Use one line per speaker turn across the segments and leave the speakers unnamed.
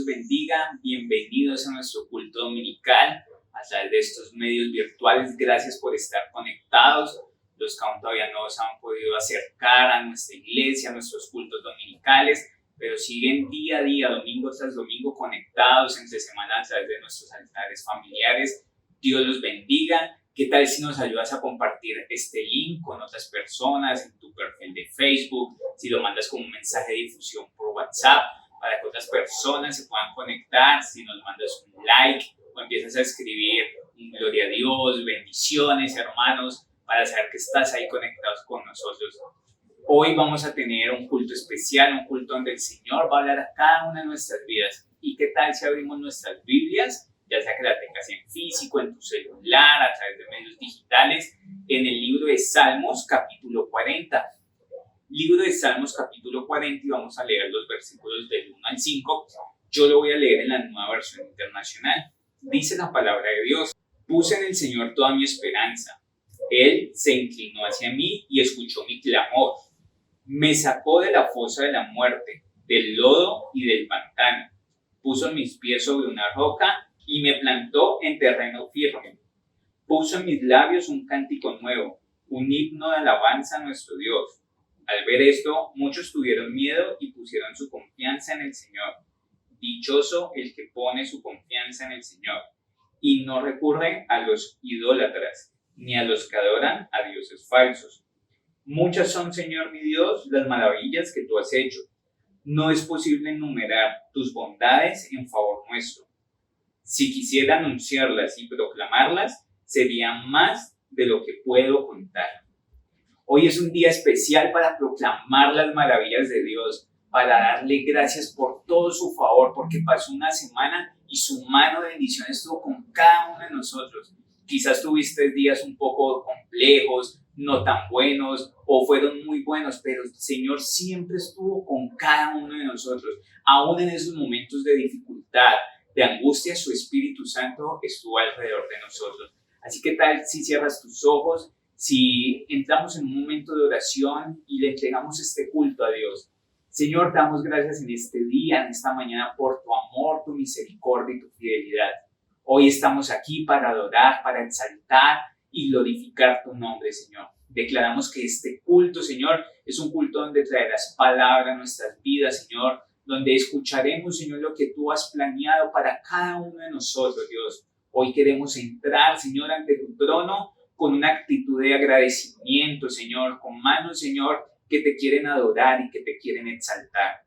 los bendiga. Bienvenidos a nuestro culto dominical a través de estos medios virtuales. Gracias por estar conectados. Los que aún todavía no se han podido acercar a nuestra iglesia, a nuestros cultos dominicales, pero siguen día a día, domingo tras domingo, conectados entre semana a través de nuestros altares familiares. Dios los bendiga. ¿Qué tal si nos ayudas a compartir este link con otras personas en tu perfil de Facebook? Si lo mandas como un mensaje de difusión por WhatsApp para que otras personas se puedan conectar. Si nos mandas un like o empiezas a escribir un gloria a Dios, bendiciones, hermanos, para saber que estás ahí conectados con nosotros. Hoy vamos a tener un culto especial, un culto donde el Señor va a hablar a cada una de nuestras vidas. ¿Y qué tal si abrimos nuestras Biblias? Ya sea que la tengas en físico, en tu celular, a través de medios digitales, en el libro de Salmos, capítulo 40. Libro de Salmos, capítulo 40, y vamos a leer los versículos del 1 al 5. Yo lo voy a leer en la Nueva Versión Internacional. Dice la palabra de Dios: puse en el Señor toda mi esperanza. Él se inclinó hacia mí y escuchó mi clamor. Me sacó de la fosa de la muerte, del lodo y del pantano. Puso mis pies sobre una roca y me plantó en terreno firme. Puso en mis labios un cántico nuevo, un himno de alabanza a nuestro Dios. Al ver esto, muchos tuvieron miedo y pusieron su confianza en el Señor. Dichoso el que pone su confianza en el Señor y no recurre a los idólatras, ni a los que adoran a dioses falsos. Muchas son, Señor mi Dios, las maravillas que tú has hecho. No es posible enumerar tus bondades en favor nuestro. Si quisiera anunciarlas y proclamarlas, sería más de lo que puedo contar. Hoy es un día especial para proclamar las maravillas de Dios, para darle gracias por todo su favor, porque pasó una semana y su mano de bendición estuvo con cada uno de nosotros. Quizás tuviste días un poco complejos, no tan buenos, o fueron muy buenos, pero el Señor siempre estuvo con cada uno de nosotros. Aún en esos momentos de dificultad, de angustia, su Espíritu Santo estuvo alrededor de nosotros. Así que tal si cierras tus ojos, si entramos en un momento de oración y le entregamos este culto a Dios. Señor, damos gracias en este día, en esta mañana, por tu amor, tu misericordia y tu fidelidad. Hoy estamos aquí para adorar, para exaltar y glorificar tu nombre, Señor. Declaramos que este culto, Señor, es un culto donde traerás palabra a nuestras vidas, Señor, donde escucharemos, Señor, lo que tú has planeado para cada uno de nosotros, Dios. Hoy queremos entrar, Señor, ante tu trono con una actitud de agradecimiento, Señor, con manos, Señor, que te quieren adorar y que te quieren exaltar.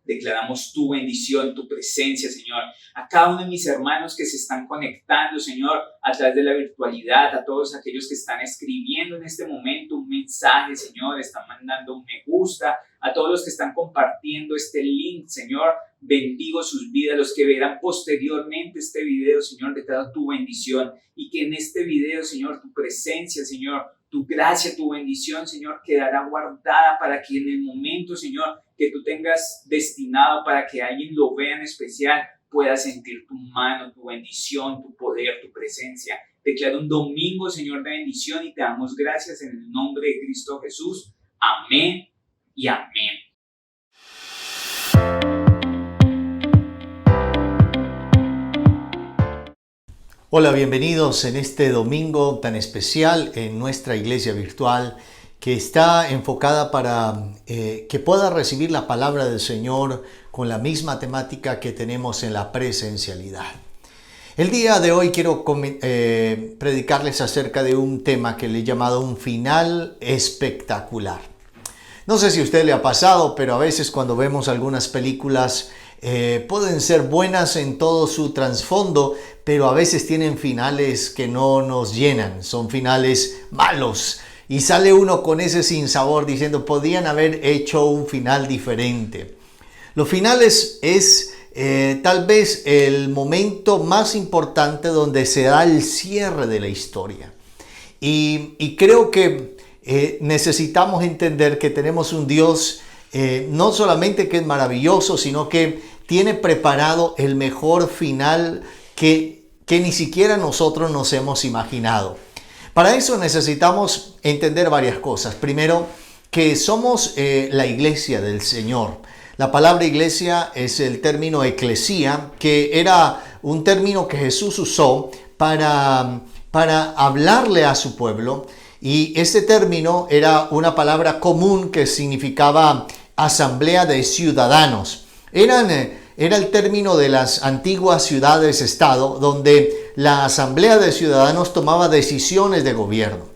Declaramos tu bendición, tu presencia, Señor, a cada uno de mis hermanos que se están conectando, Señor, a través de la virtualidad, a todos aquellos que están escribiendo en este momento un mensaje, Señor, están mandando un me gusta, a todos los que están compartiendo este link, Señor, bendigo sus vidas, los que verán posteriormente este video, Señor, declaro tu bendición y que en este video, Señor, tu presencia, Señor, tu gracia, tu bendición, Señor, quedará guardada para que en el momento, Señor, que tú tengas destinado para que alguien lo vea en especial, pueda sentir tu mano, tu bendición, tu poder, tu presencia. Declaro un domingo, Señor, de bendición y te damos gracias en el nombre de Cristo Jesús. Amén y amén.
Hola, bienvenidos en este domingo tan especial en nuestra iglesia virtual que está enfocada para que pueda recibir la palabra del Señor con la misma temática que tenemos en la presencialidad. El día de hoy quiero predicarles acerca de un tema que le he llamado un final espectacular. No sé si a usted le ha pasado, pero a veces cuando vemos algunas películas pueden ser buenas en todo su trasfondo, pero a veces tienen finales que no nos llenan, son finales malos. Y sale uno con ese sinsabor diciendo, podían haber hecho un final diferente. Los finales es tal vez el momento más importante donde se da el cierre de la historia. Y creo que necesitamos entender que tenemos un Dios no solamente que es maravilloso, sino que tiene preparado el mejor final que ni siquiera nosotros nos hemos imaginado. Para eso necesitamos entender varias cosas. Primero, que somos la iglesia del Señor. La palabra iglesia es el término eclesía, que era un término que Jesús usó para hablarle a su pueblo. Y este término era una palabra común que significaba asamblea de ciudadanos. Era el término de las antiguas ciudades-estado, donde la asamblea de ciudadanos tomaba decisiones de gobierno.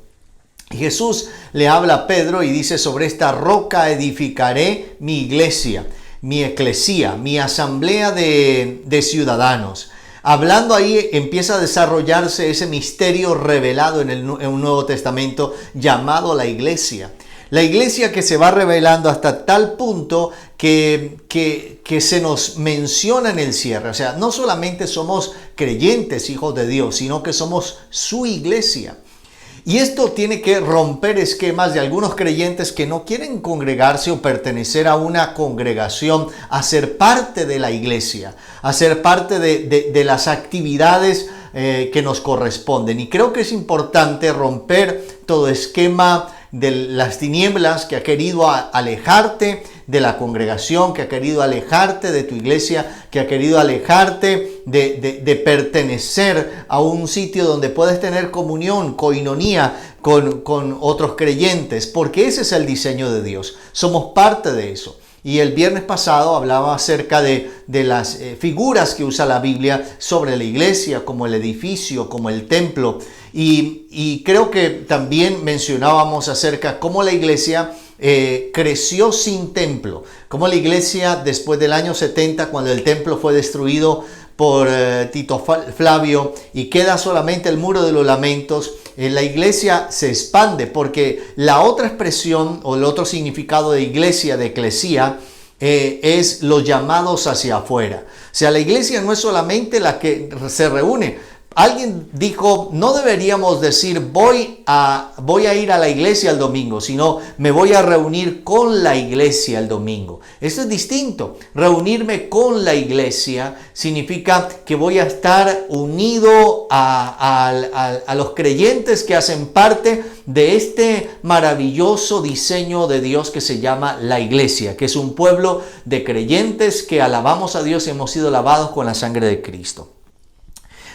Y Jesús le habla a Pedro y dice: sobre esta roca edificaré mi iglesia, mi eclesía, mi asamblea de ciudadanos. Hablando ahí, empieza a desarrollarse ese misterio revelado en un Nuevo Testamento llamado la iglesia. La iglesia que se va revelando hasta tal punto que se nos menciona en el cierre. O sea, no solamente somos creyentes, hijos de Dios, sino que somos su iglesia. Y esto tiene que romper esquemas de algunos creyentes que no quieren congregarse o pertenecer a una congregación, a ser parte de la iglesia, a ser parte de las actividades que nos corresponden. Y creo que es importante romper todo esquema de las tinieblas que ha querido alejarte de la congregación, que ha querido alejarte de tu iglesia, que ha querido alejarte de pertenecer a un sitio donde puedes tener comunión, coinonía con otros creyentes, porque ese es el diseño de Dios. Somos parte de eso. Y el viernes pasado hablaba acerca de las figuras que usa la Biblia sobre la iglesia, como el edificio, como el templo. Y creo que también mencionábamos acerca de cómo la iglesia creció sin templo. Cómo la iglesia, después del año 70, cuando el templo fue destruido por Tito Flavio y queda solamente el muro de los lamentos, la iglesia se expande, porque la otra expresión o el otro significado de iglesia, de eclesía, es los llamados hacia afuera. O sea, la iglesia no es solamente la que se reúne. Alguien dijo: no deberíamos decir voy a ir a la iglesia el domingo, sino me voy a reunir con la iglesia el domingo. Eso es distinto. Reunirme con la iglesia significa que voy a estar unido a los creyentes que hacen parte de este maravilloso diseño de Dios que se llama la iglesia, que es un pueblo de creyentes que alabamos a Dios y hemos sido lavados con la sangre de Cristo.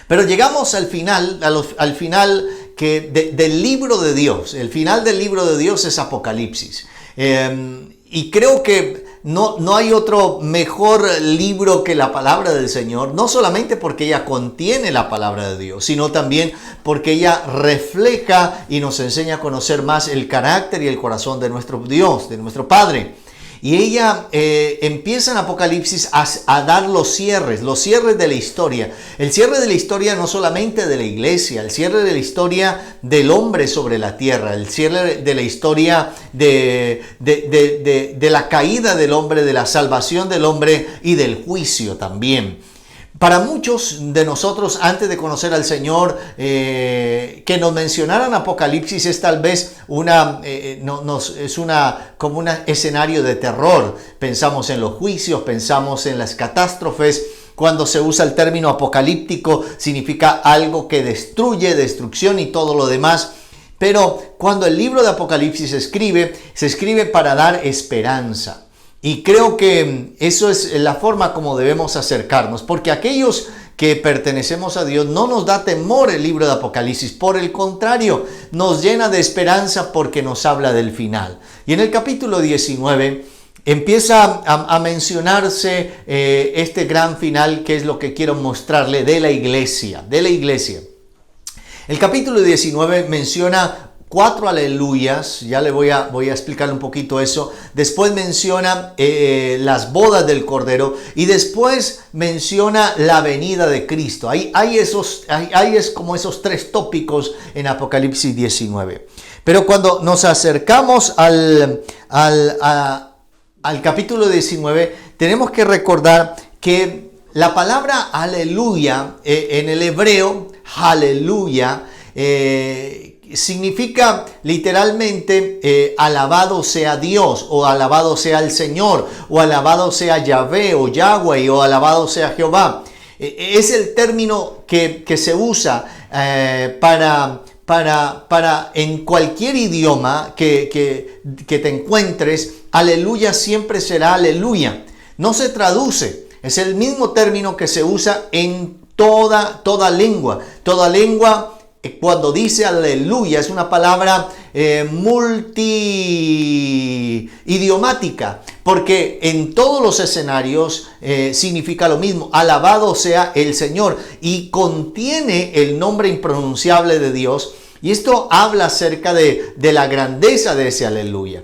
Pero llegamos al final, al final del libro de Dios. El final del libro de Dios es Apocalipsis. Y creo que no hay otro mejor libro que la palabra del Señor, no solamente porque ella contiene la palabra de Dios, sino también porque ella refleja y nos enseña a conocer más el carácter y el corazón de nuestro Dios, de nuestro Padre. Y ella empieza en Apocalipsis a dar los cierres de la historia. El cierre de la historia no solamente de la iglesia, el cierre de la historia del hombre sobre la tierra, el cierre de la historia de la caída del hombre, de la salvación del hombre y del juicio también. Para muchos de nosotros, antes de conocer al Señor, que nos mencionaran Apocalipsis es tal vez como un escenario de terror. Pensamos en los juicios, pensamos en las catástrofes. Cuando se usa el término apocalíptico, significa algo que destruye, destrucción y todo lo demás. Pero cuando el libro de Apocalipsis se escribe para dar esperanza. Y creo que eso es la forma como debemos acercarnos, porque aquellos que pertenecemos a Dios no nos da temor el libro de Apocalipsis, por el contrario, nos llena de esperanza porque nos habla del final. Y en el capítulo 19 empieza a mencionarse este gran final, que es lo que quiero mostrarle de la iglesia. El capítulo 19 menciona 4 aleluyas, ya le voy a explicar un poquito eso. Después menciona las bodas del Cordero y después menciona la venida de Cristo. Ahí es como esos 3 tópicos en Apocalipsis 19. Pero cuando nos acercamos al capítulo 19, tenemos que recordar que la palabra aleluya en el hebreo, aleluya, significa literalmente alabado sea Dios, o alabado sea el Señor, o alabado sea Yahvé o Yahweh, o alabado sea Jehová. Es el término que se usa para en cualquier idioma que te encuentres. Aleluya siempre será aleluya. No se traduce. Es el mismo término que se usa en toda lengua. Toda lengua, cuando dice aleluya, es una palabra multi-idiomática, porque en todos los escenarios significa lo mismo. Alabado sea el Señor, y contiene el nombre impronunciable de Dios. Y esto habla acerca de la grandeza de ese aleluya.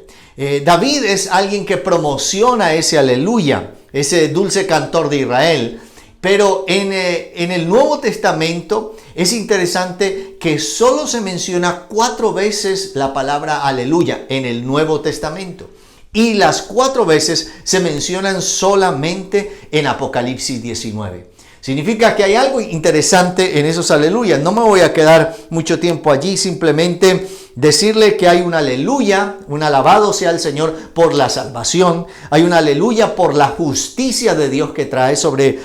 David es alguien que promociona ese aleluya, ese dulce cantor de Israel. Pero en el Nuevo Testamento es interesante que solo se menciona 4 veces la palabra aleluya en el Nuevo Testamento. Y las 4 veces se mencionan solamente en Apocalipsis 19. Significa que hay algo interesante en esos aleluyas. No me voy a quedar mucho tiempo allí, simplemente decirle que hay un aleluya, un alabado sea el Señor por la salvación. Hay un aleluya por la justicia de Dios que trae sobre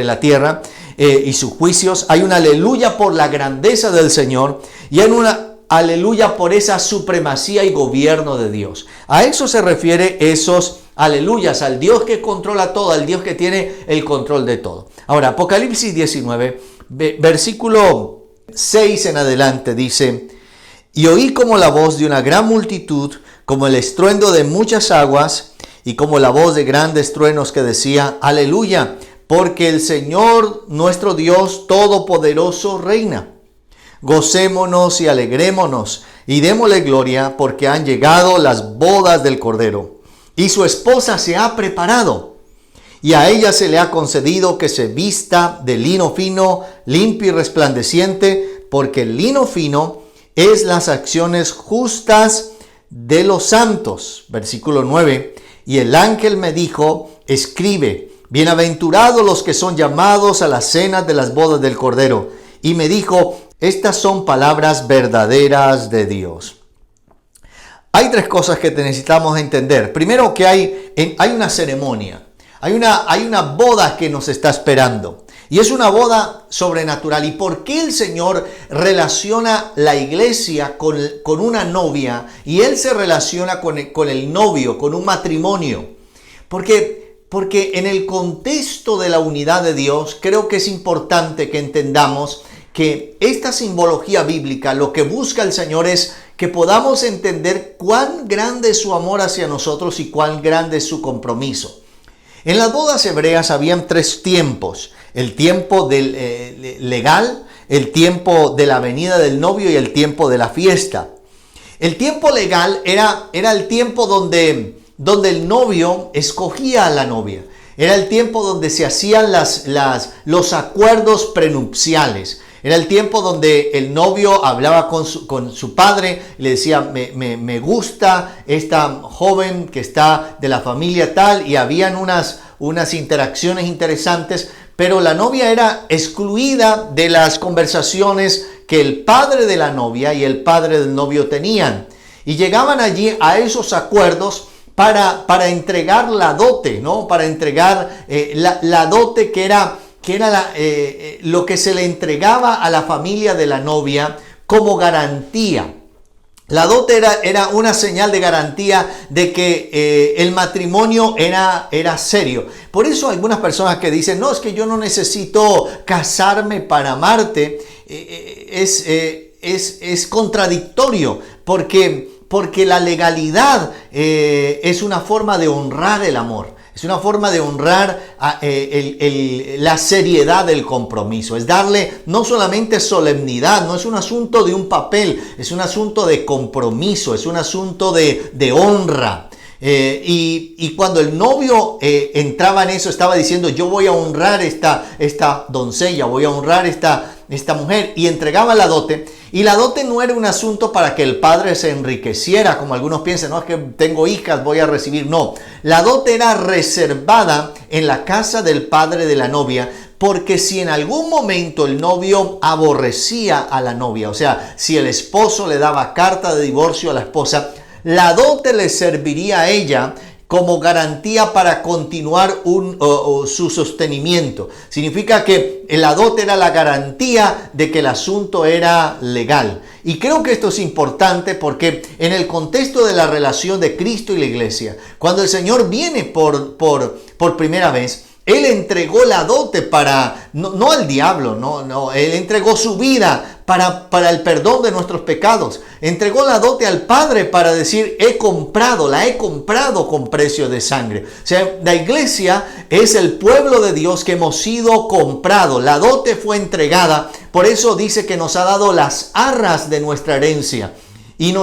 la tierra y sus juicios. Hay un aleluya por la grandeza del Señor, y hay una aleluya por esa supremacía y gobierno de Dios. A eso se refiere esos aleluyas, al Dios que controla todo, al Dios que tiene el control de todo. Ahora, Apocalipsis 19, versículo 6 en adelante dice: y oí como la voz de una gran multitud, como el estruendo de muchas aguas, y como la voz de grandes truenos que decía: aleluya, porque el Señor nuestro Dios Todopoderoso reina. Gocémonos y alegrémonos, y démosle gloria, porque han llegado las bodas del Cordero, y su esposa se ha preparado, y a ella se le ha concedido que se vista de lino fino, limpio y resplandeciente, porque el lino fino es las acciones justas de los santos. Versículo 9, y el ángel me dijo: escribe, bienaventurados los que son llamados a la cena de las bodas del Cordero. Y me dijo: estas son palabras verdaderas de Dios. Hay 3 cosas que necesitamos entender. Primero, que hay una ceremonia. Hay una boda que nos está esperando. Y es una boda sobrenatural. ¿Y por qué el Señor relaciona la iglesia con una novia? Y Él se relaciona con el novio, con un matrimonio. Porque en el contexto de la unidad de Dios, creo que es importante que entendamos que esta simbología bíblica, lo que busca el Señor es que podamos entender cuán grande es su amor hacia nosotros y cuán grande es su compromiso. En las bodas hebreas habían 3 tiempos: el tiempo legal, el tiempo de la venida del novio y el tiempo de la fiesta. El tiempo legal era el tiempo donde el novio escogía a la novia. Era el tiempo donde se hacían los acuerdos prenupciales. Era el tiempo donde el novio hablaba con su padre, le decía: me gusta esta joven que está de la familia tal, y habían unas interacciones interesantes, pero la novia era excluida de las conversaciones que el padre de la novia y el padre del novio tenían. Y llegaban allí a esos acuerdos para entregar la dote, ¿no? Para entregar la dote que era lo que se le entregaba a la familia de la novia como garantía. La dote era una señal de garantía de que el matrimonio era serio. Por eso hay algunas personas que dicen: no, es que yo no necesito casarme para amarte. Es contradictorio, porque la legalidad es una forma de honrar el amor. Es una forma de honrar la seriedad del compromiso. Es darle no solamente solemnidad, no es un asunto de un papel, es un asunto de compromiso, es un asunto de honra. Y cuando el novio entraba en eso, estaba diciendo: yo voy a honrar esta doncella, voy a honrar esta mujer, y entregaba la dote. Y la dote no era un asunto para que el padre se enriqueciera, como algunos piensan: no, es que tengo hijas, voy a recibir. No, la dote era reservada en la casa del padre de la novia, porque si en algún momento el novio aborrecía a la novia, o sea, si el esposo le daba carta de divorcio a la esposa, la dote le serviría a ella como garantía para continuar su sostenimiento. Significa que la dote era la garantía de que el asunto era legal. Y creo que esto es importante porque en el contexto de la relación de Cristo y la iglesia, cuando el Señor viene por primera vez, Él entregó la dote no al diablo, no, Él entregó su vida para el perdón de nuestros pecados. Entregó la dote al Padre para decir, la he comprado con precio de sangre. O sea, la iglesia es el pueblo de Dios que hemos sido comprados. La dote fue entregada, por eso dice que nos ha dado las arras de nuestra herencia. Y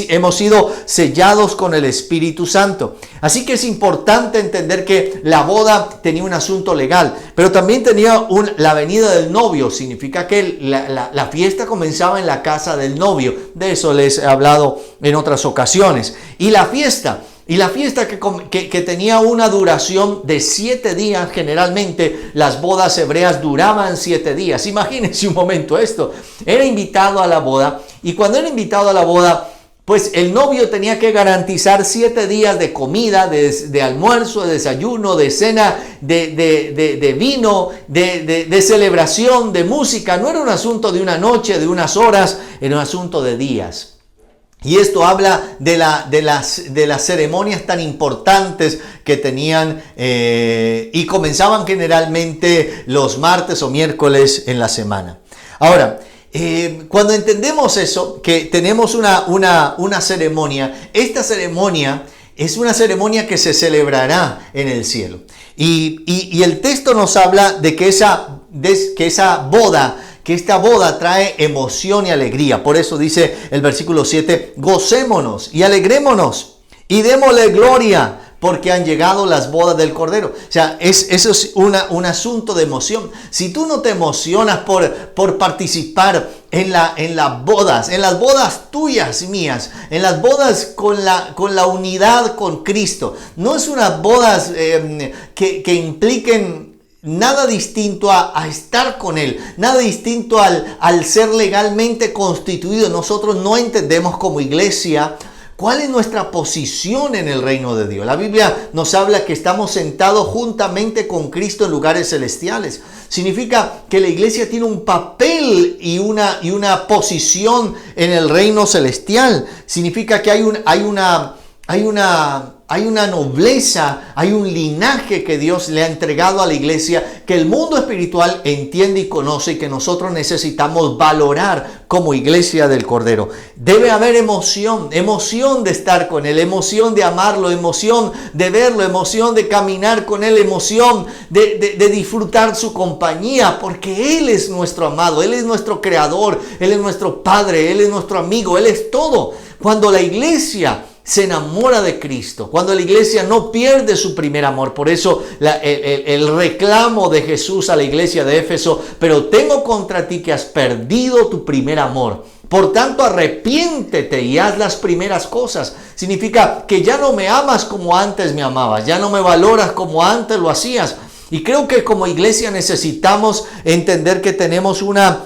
hemos sido sellados con el Espíritu Santo. Así que es importante entender que la boda tenía un asunto legal, pero también tenía la venida del novio. Significa que la fiesta comenzaba en la casa del novio. De eso les he hablado en otras ocasiones. Y la fiesta que tenía una duración de 7 días, generalmente las bodas hebreas duraban 7 días. Imagínense un momento esto. Era invitado a la boda, y cuando era invitado a la boda, pues el novio tenía que garantizar 7 días de comida, de almuerzo, de desayuno, de cena, de vino, de celebración, de música. No era un asunto de una noche, de unas horas, era un asunto de días. Y esto habla de las ceremonias tan importantes que tenían y comenzaban generalmente los martes o miércoles en la semana. Ahora, cuando entendemos eso, que tenemos una ceremonia, esta ceremonia es una ceremonia que se celebrará en el cielo. Y el texto nos habla de que esta boda trae emoción y alegría. Por eso dice el versículo 7, gocémonos y alegrémonos y démosle gloria, porque han llegado las bodas del Cordero. O sea, eso es un asunto de emoción. Si tú no te emocionas por participar en las bodas tuyas, mías, en las bodas con la unidad con Cristo, no es unas bodas que impliquen nada distinto a estar con Él, nada distinto al ser legalmente constituido. Nosotros no entendemos como iglesia cuál es nuestra posición en el reino de Dios. La Biblia nos habla que estamos sentados juntamente con Cristo en lugares celestiales. Significa que la iglesia tiene un papel y una posición en el reino celestial. Significa que hay una nobleza, hay un linaje que Dios le ha entregado a la iglesia, que el mundo espiritual entiende y conoce, y que nosotros necesitamos valorar como iglesia del Cordero. Debe haber emoción de estar con Él, emoción de amarlo, emoción de verlo, emoción de caminar con Él, emoción de disfrutar su compañía, porque Él es nuestro amado, Él es nuestro creador, Él es nuestro Padre, Él es nuestro amigo, Él es todo. Cuando la iglesia se enamora de Cristo, cuando la iglesia no pierde su primer amor. Por eso el reclamo de Jesús a la iglesia de Éfeso: pero tengo contra ti que has perdido tu primer amor. Por tanto, arrepiéntete y haz las primeras cosas. Significa que ya no me amas como antes me amabas, ya no me valoras como antes lo hacías. Y creo que como iglesia necesitamos entender que tenemos una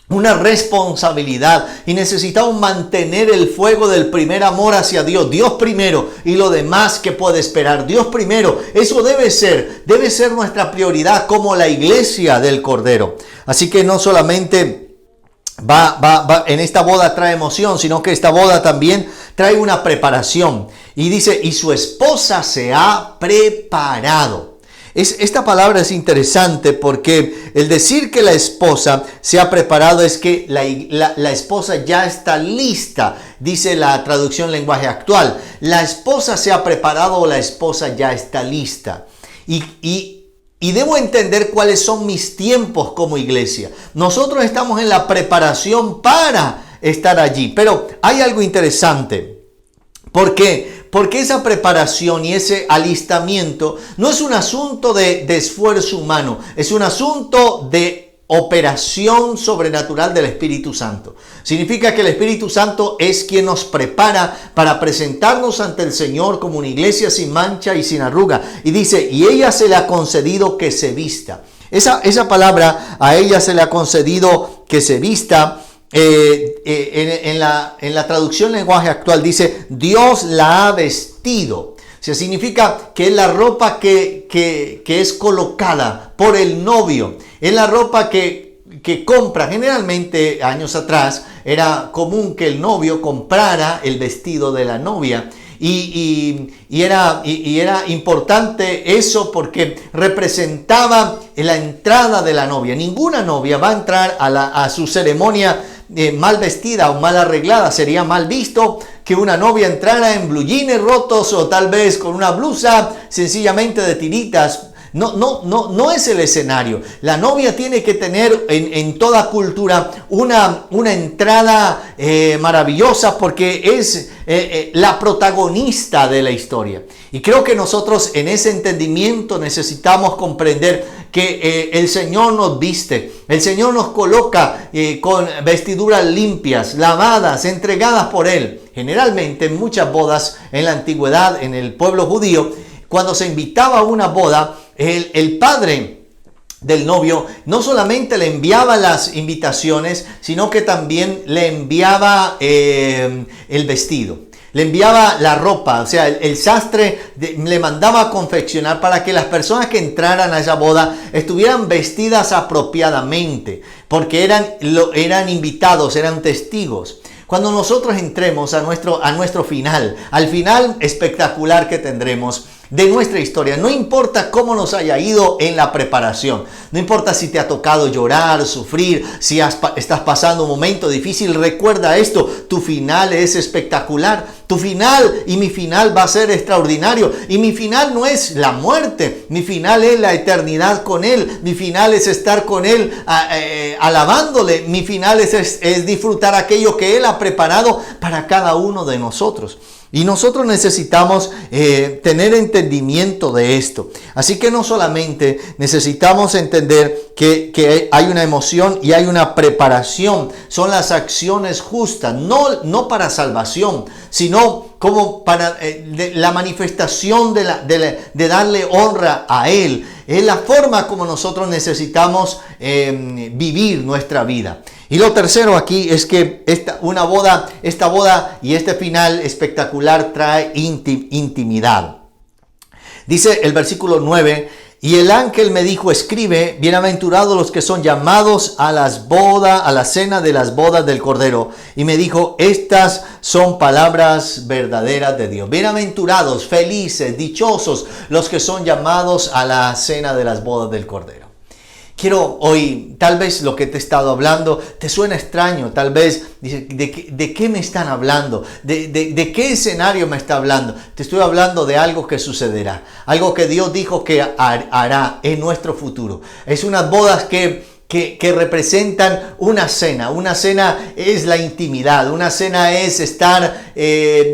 responsabilidad, y necesitamos mantener el fuego del primer amor hacia Dios. Dios primero, y lo demás que puede esperar. Dios primero. Eso debe ser nuestra prioridad como la iglesia del Cordero. Así que no solamente en esta boda trae emoción, sino que esta boda también trae una preparación. Y dice, y su esposa se ha preparado. Esta palabra es interesante porque el decir que la esposa se ha preparado es que la esposa ya está lista, dice la traducción lenguaje actual. La esposa se ha preparado o la esposa ya está lista. Y debo entender cuáles son mis tiempos como iglesia. Nosotros estamos en la preparación para estar allí, pero hay algo interesante. ¿Por qué? Porque esa preparación y ese alistamiento no es un asunto de esfuerzo humano, es un asunto de operación sobrenatural del Espíritu Santo. Significa que el Espíritu Santo es quien nos prepara para presentarnos ante el Señor como una iglesia sin mancha y sin arruga. Y dice, y ella se le ha concedido que se vista. Esa palabra, a ella se le ha concedido que se vista. En la traducción lenguaje actual dice, Dios la ha vestido. O sea, significa que es la ropa que es colocada por el novio. Es la ropa que que compra. Generalmente, años atrás, era común que el novio comprara el vestido de la novia. Y era importante eso porque representaba la entrada de la novia. Ninguna novia va a entrar a su ceremonia mal vestida o mal arreglada. Sería mal visto que una novia entrara en blue jeans rotos o tal vez con una blusa sencillamente de tiritas. No es el escenario. La novia tiene que tener en toda cultura una entrada maravillosa porque es la protagonista de la historia. Y creo que nosotros en ese entendimiento necesitamos comprender que el Señor nos viste, el Señor nos coloca con vestiduras limpias, lavadas, entregadas por Él. Generalmente en muchas bodas en la antigüedad, en el pueblo judío, cuando se invitaba a una boda, el padre del novio no solamente le enviaba las invitaciones, sino que también le enviaba el vestido. Le enviaba la ropa, o sea, el sastre le mandaba a confeccionar para que las personas que entraran a esa boda estuvieran vestidas apropiadamente, porque eran invitados, eran testigos. Cuando nosotros entremos a nuestro final, al final espectacular que tendremos de nuestra historia, no importa cómo nos haya ido en la preparación, no importa si te ha tocado llorar, sufrir, si estás pasando un momento difícil, recuerda esto: tu final es espectacular, tu final y mi final va a ser extraordinario, y mi final no es la muerte, mi final es la eternidad con Él, mi final es estar con Él alabándole, mi final es disfrutar aquello que Él ha preparado para cada uno de nosotros. Y nosotros necesitamos tener entendimiento de esto. Así que no solamente necesitamos entender que hay una emoción y hay una preparación. Son las acciones justas, no para salvación, sino como para la manifestación de darle honra a Él. Es la forma como nosotros necesitamos vivir nuestra vida. Y lo tercero aquí es que esta boda y este final espectacular trae intimidad. Dice el versículo 9: y el ángel me dijo, escribe, bienaventurados los que son llamados a la cena de las bodas del Cordero. Y me dijo, estas son palabras verdaderas de Dios. Bienaventurados, felices, dichosos los que son llamados a la cena de las bodas del Cordero. Quiero hoy, tal vez lo que te he estado hablando te suena extraño, tal vez dice, ¿de qué me están hablando? ¿De qué escenario me está hablando? Te estoy hablando de algo que sucederá, algo que Dios dijo que hará en nuestro futuro. Es unas bodas que representan una cena. Una cena es la intimidad, una cena es estar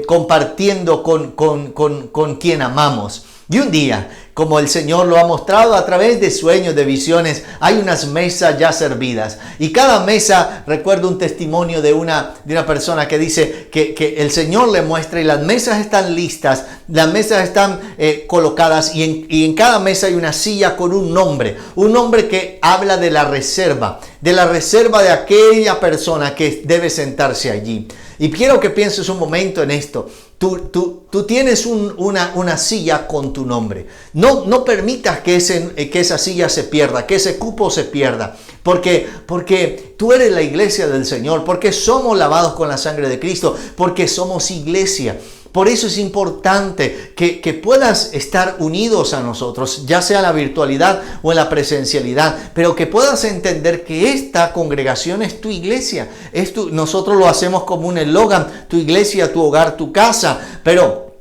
compartiendo con quien amamos. Y un día, como el Señor lo ha mostrado a través de sueños, de visiones, hay unas mesas ya servidas. Y cada mesa, recuerdo un testimonio de una persona que dice que el Señor le muestra y las mesas están listas, las mesas están colocadas y en cada mesa hay una silla con un nombre que habla de la reserva de aquella persona que debe sentarse allí. Y quiero que pienses un momento en esto. Tú tienes una silla con tu nombre. No permitas que esa silla se pierda, que ese cupo se pierda. Porque tú eres la iglesia del Señor, porque somos lavados con la sangre de Cristo, porque somos iglesia. Por eso es importante que puedas estar unidos a nosotros, ya sea en la virtualidad o en la presencialidad, pero que puedas entender que esta congregación es tu iglesia. Nosotros lo hacemos como un eslogan: tu iglesia, tu hogar, tu casa, pero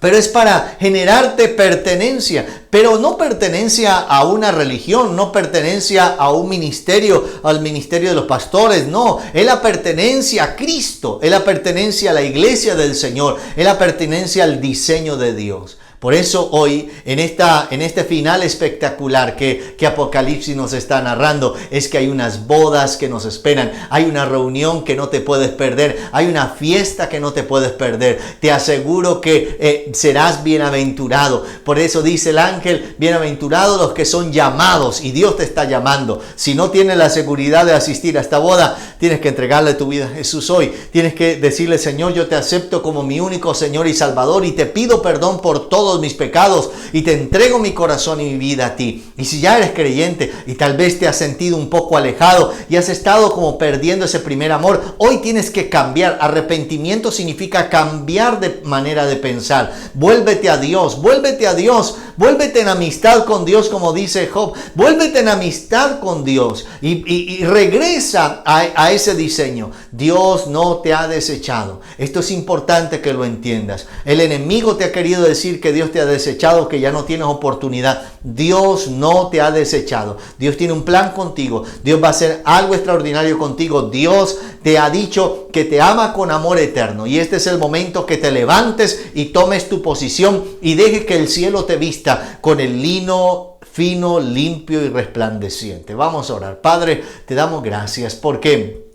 es para generarte pertenencia, pero no pertenencia a una religión, no pertenencia a un ministerio, al ministerio de los pastores, no, es la pertenencia a Cristo, es la pertenencia a la iglesia del Señor, es la pertenencia al diseño de Dios. Por eso hoy, en este final espectacular que Apocalipsis nos está narrando, es que hay unas bodas que nos esperan, hay una reunión que no te puedes perder, hay una fiesta que no te puedes perder. Te aseguro que serás bienaventurado. Por eso dice el ángel, bienaventurados los que son llamados, y Dios te está llamando. Si no tienes la seguridad de asistir a esta boda, tienes que entregarle tu vida a Jesús hoy. Tienes que decirle, Señor, yo te acepto como mi único Señor y Salvador, y te pido perdón por todo todos mis pecados y te entrego mi corazón y mi vida a ti. Y si ya eres creyente y tal vez te has sentido un poco alejado y has estado como perdiendo ese primer amor, hoy tienes que cambiar. Arrepentimiento significa cambiar de manera de pensar. Vuélvete a Dios, vuélvete a Dios, vuélvete en amistad con Dios, como dice Job. Vuélvete en amistad con Dios y regresa a ese diseño. Dios no te ha desechado. Esto es importante que lo entiendas. El enemigo te ha querido decir que Dios te ha desechado, que ya no tienes oportunidad. Dios no te ha desechado. Dios tiene un plan contigo. Dios va a hacer algo extraordinario contigo. Dios te ha dicho que te ama con amor eterno. Y este es el momento que te levantes y tomes tu posición y dejes que el cielo te vista con el lino fino, limpio y resplandeciente. Vamos a orar. Padre, te damos gracias porque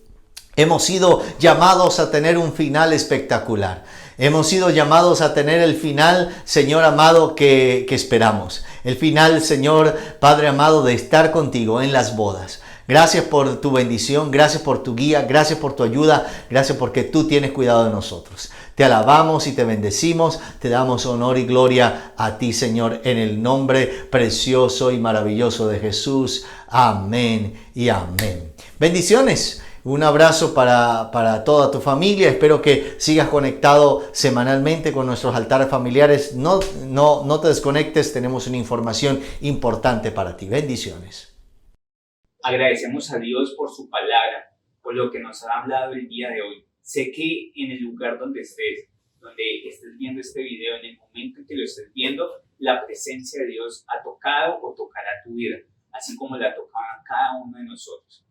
hemos sido llamados a tener un final espectacular. Hemos sido llamados a tener el final, Señor amado, que esperamos. El final, Señor, Padre amado, de estar contigo en las bodas. Gracias por tu bendición, gracias por tu guía, gracias por tu ayuda, gracias porque tú tienes cuidado de nosotros. Te alabamos y te bendecimos, te damos honor y gloria a ti, Señor, en el nombre precioso y maravilloso de Jesús. Amén y amén. Bendiciones. Un abrazo para toda tu familia. Espero que sigas conectado semanalmente con nuestros altares familiares. No te desconectes, tenemos una información importante para ti. Bendiciones.
Agradecemos a Dios por su palabra, por lo que nos ha hablado el día de hoy. Sé que en el lugar donde estés viendo este video, en el momento en que lo estés viendo, la presencia de Dios ha tocado o tocará tu vida, así como la tocaba a cada uno de nosotros.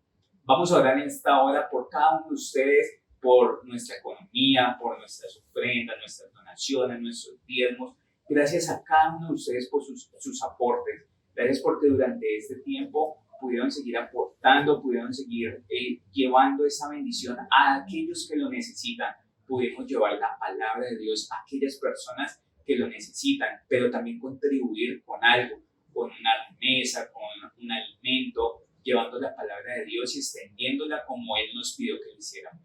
Vamos a orar en esta hora por cada uno de ustedes, por nuestra economía, por nuestras ofrendas, nuestras donaciones, nuestros diezmos. Gracias a cada uno de ustedes por sus aportes. Gracias porque durante este tiempo pudieron seguir aportando, pudieron seguir llevando esa bendición a aquellos que lo necesitan. Pudimos llevar la palabra de Dios a aquellas personas que lo necesitan, pero también contribuir con algo, con una remesa, con un alimento, llevando la palabra de Dios y extendiéndola como Él nos pidió que lo hiciéramos.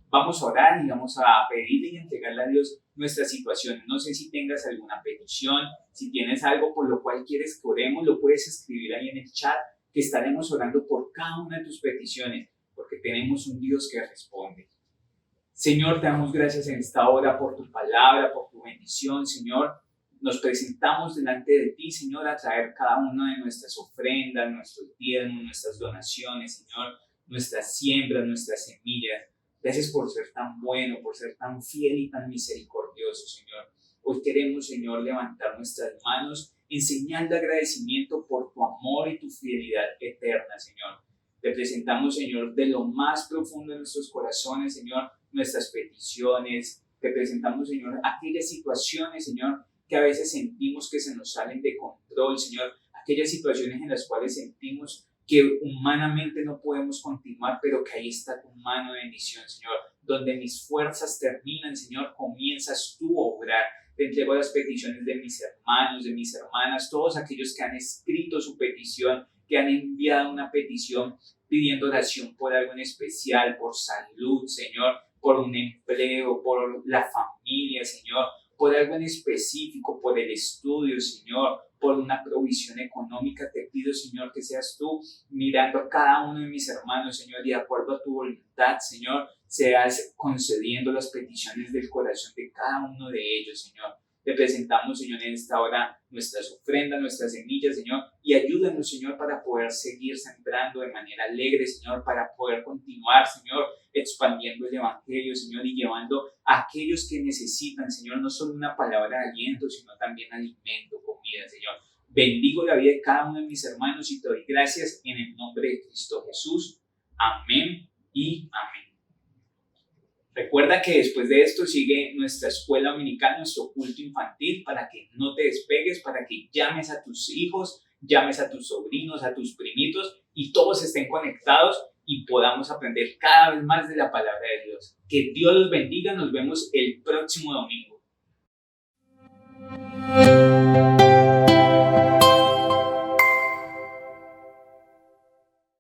Vamos a orar y vamos a pedirle y entregarle a Dios nuestra situación. No sé si tengas alguna petición, si tienes algo por lo cual quieres que oremos, lo puedes escribir ahí en el chat, que estaremos orando por cada una de tus peticiones, porque tenemos un Dios que responde. Señor, te damos gracias en esta hora por tu palabra, por tu bendición, Señor. Nos presentamos delante de ti, Señor, a traer cada una de nuestras ofrendas, nuestros diezmos, nuestras donaciones, Señor, nuestras siembras, nuestras semillas. Gracias por ser tan bueno, por ser tan fiel y tan misericordioso, Señor. Hoy queremos, Señor, levantar nuestras manos en señal de agradecimiento por tu amor y tu fidelidad eterna, Señor. Te presentamos, Señor, de lo más profundo de nuestros corazones, Señor, nuestras peticiones. Te presentamos, Señor, aquellas situaciones, Señor, que a veces sentimos que se nos salen de control, Señor, aquellas situaciones en las cuales sentimos que humanamente no podemos continuar, pero que ahí está tu mano de bendición, Señor. Donde mis fuerzas terminan, Señor, comienzas tú a obrar. Te entrego las peticiones de mis hermanos, de mis hermanas, todos aquellos que han escrito su petición, que han enviado una petición pidiendo oración por algo en especial, por salud, Señor, por un empleo, por la familia, Señor, por algo en específico, por el estudio, Señor, por una provisión económica. Te pido, Señor, que seas tú mirando a cada uno de mis hermanos, Señor, y de acuerdo a tu voluntad, Señor, seas concediendo las peticiones del corazón de cada uno de ellos, Señor. Te presentamos, Señor, en esta hora nuestras ofrendas, nuestras semillas, Señor, y ayúdanos, Señor, para poder seguir sembrando de manera alegre, Señor, para poder continuar, Señor, expandiendo el Evangelio, Señor, y llevando a aquellos que necesitan, Señor, no solo una palabra de aliento, sino también alimento, comida, Señor. Bendigo la vida de cada uno de mis hermanos y te doy gracias en el nombre de Cristo Jesús. Amén y amén. Recuerda que después de esto sigue nuestra escuela dominical, nuestro culto infantil, para que no te despegues, para que llames a tus hijos, llames a tus sobrinos, a tus primitos y todos estén conectados y podamos aprender cada vez más de la palabra de Dios. Que Dios los bendiga, nos vemos el próximo domingo.